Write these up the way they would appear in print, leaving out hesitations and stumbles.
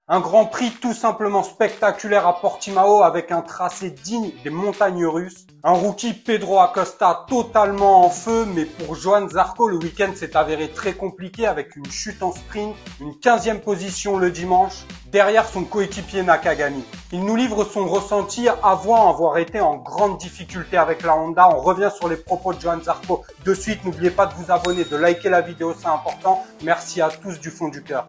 Un Grand Prix tout simplement spectaculaire à Portimao avec un tracé digne des montagnes russes. Un rookie Pedro Acosta totalement en feu, mais pour Johann Zarco, le week-end s'est avéré très compliqué avec une chute en sprint, une 15e position le dimanche, derrière son coéquipier Nakagami. Il nous livre son ressenti avant avoir été en grande difficulté avec la Honda. On revient sur les propos de Johann Zarco de suite. N'oubliez pas de vous abonner, de liker la vidéo, c'est important. Merci à tous du fond du cœur.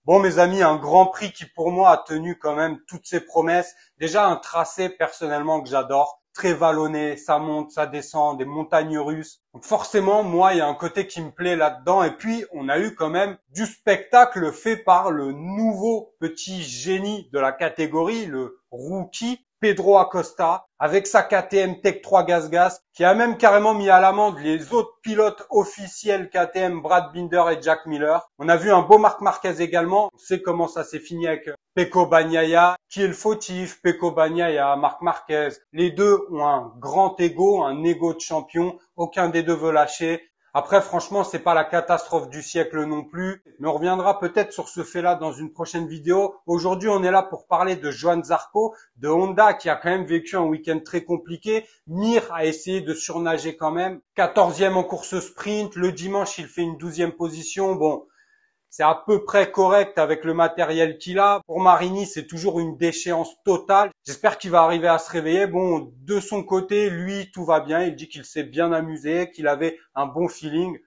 Bon mes amis, un Grand Prix qui pour moi a tenu quand même toutes ses promesses. Déjà un tracé personnellement que j'adore, très vallonné, ça monte, ça descend, des montagnes russes. Donc forcément, moi, il y a un côté qui me plaît là-dedans. Et puis, on a eu quand même du spectacle fait par le nouveau petit génie de la catégorie, le rookie Pedro Acosta, avec sa KTM Tech 3 Gas, qui a même carrément mis à l'amende les autres pilotes officiels KTM, Brad Binder et Jack Miller. On a vu un beau Marc Marquez également. On sait comment ça s'est fini avec Pecco Bagnaia. Qui est le fautif? Pecco Bagnaia, Marc Marquez. Les deux ont un grand ego, un ego de champion. Aucun des deux veut lâcher. Après, franchement, c'est pas la catastrophe du siècle non plus, mais on reviendra peut-être sur ce fait-là dans une prochaine vidéo. Aujourd'hui, on est là pour parler de Johann Zarco, de Honda qui a quand même vécu un week-end très compliqué. Mir a essayé de surnager quand même. 14e en course sprint. Le dimanche, il fait une 12e position. Bon, c'est à peu près correct avec le matériel qu'il a. Pour Marini, c'est toujours une déchéance totale. J'espère qu'il va arriver à se réveiller. Bon, de son côté, lui, tout va bien. Il dit qu'il s'est bien amusé, qu'il avait un bon feeling.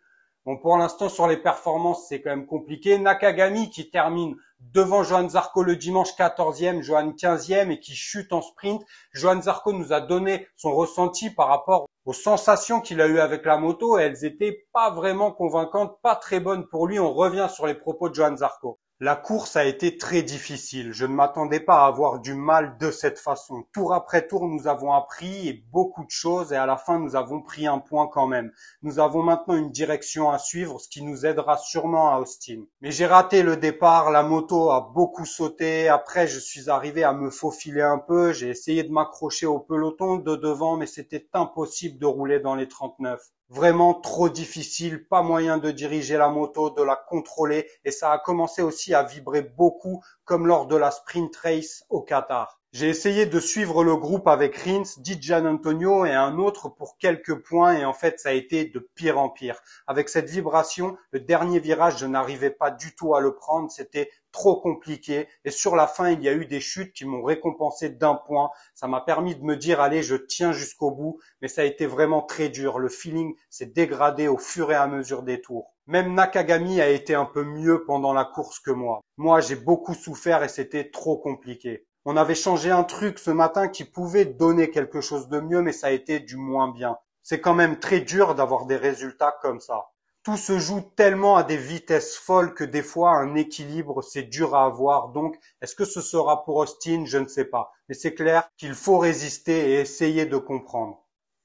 Bon, pour l'instant, sur les performances, c'est quand même compliqué. Nakagami qui termine devant Johann Zarco le dimanche 14e, Johann 15e et qui chute en sprint. Johann Zarco nous a donné son ressenti par rapport aux sensations qu'il a eues avec la moto. Et elles étaient pas vraiment convaincantes, pas très bonnes pour lui. On revient sur les propos de Johann Zarco. La course a été très difficile. Je ne m'attendais pas à avoir du mal de cette façon. Tour après tour, nous avons appris et beaucoup de choses et à la fin, nous avons pris un point quand même. Nous avons maintenant une direction à suivre, ce qui nous aidera sûrement à Austin. Mais j'ai raté le départ, la moto a beaucoup sauté. Après, je suis arrivé à me faufiler un peu. J'ai essayé de m'accrocher au peloton de devant, mais c'était impossible de rouler dans les 39. Vraiment trop difficile, pas moyen de diriger la moto, de la contrôler et ça a commencé aussi à vibrer beaucoup comme lors de la sprint race au Qatar. J'ai essayé de suivre le groupe avec Rins, Di Giannantonio et un autre pour quelques points et en fait ça a été de pire en pire. Avec cette vibration, le dernier virage, je n'arrivais pas du tout à le prendre, c'était trop compliqué et sur la fin, il y a eu des chutes qui m'ont récompensé d'un point. Ça m'a permis de me dire allez, je tiens jusqu'au bout, mais ça a été vraiment très dur. Le feeling s'est dégradé au fur et à mesure des tours. Même Nakagami a été un peu mieux pendant la course que moi. Moi, j'ai beaucoup souffert et c'était trop compliqué. On avait changé un truc ce matin qui pouvait donner quelque chose de mieux, mais ça a été du moins bien. C'est quand même très dur d'avoir des résultats comme ça. Tout se joue tellement à des vitesses folles que des fois un équilibre c'est dur à avoir. Donc, est-ce que ce sera pour Austin? Je ne sais pas. Mais c'est clair qu'il faut résister et essayer de comprendre.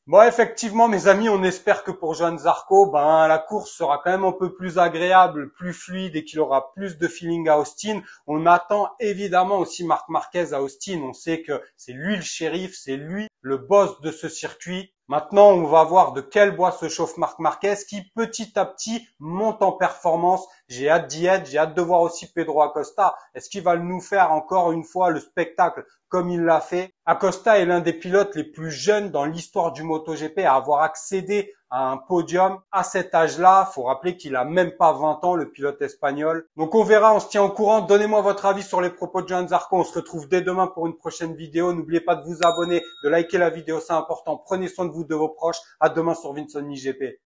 Bon, effectivement, mes amis, on espère que pour Johann Zarco, la course sera quand même un peu plus agréable, plus fluide et qu'il aura plus de feeling à Austin. On attend évidemment aussi Marc Marquez à Austin. On sait que c'est lui le shérif, c'est lui le boss de ce circuit. Maintenant, on va voir de quel bois se chauffe Marc Marquez qui petit à petit monte en performance. J'ai hâte d'y être, j'ai hâte de voir aussi Pedro Acosta. Est-ce qu'il va nous faire encore une fois le spectacle comme il l'a fait? Acosta est l'un des pilotes les plus jeunes dans l'histoire du MotoGP à avoir accédé à un podium à cet âge-là. Faut rappeler qu'il a même pas 20 ans, le pilote espagnol. Donc on verra, on se tient au courant. Donnez-moi votre avis sur les propos de Johann Zarco. On se retrouve dès demain pour une prochaine vidéo. N'oubliez pas de vous abonner, de liker la vidéo, c'est important. Prenez soin de vous, de vos proches. À demain sur Vinson IGP.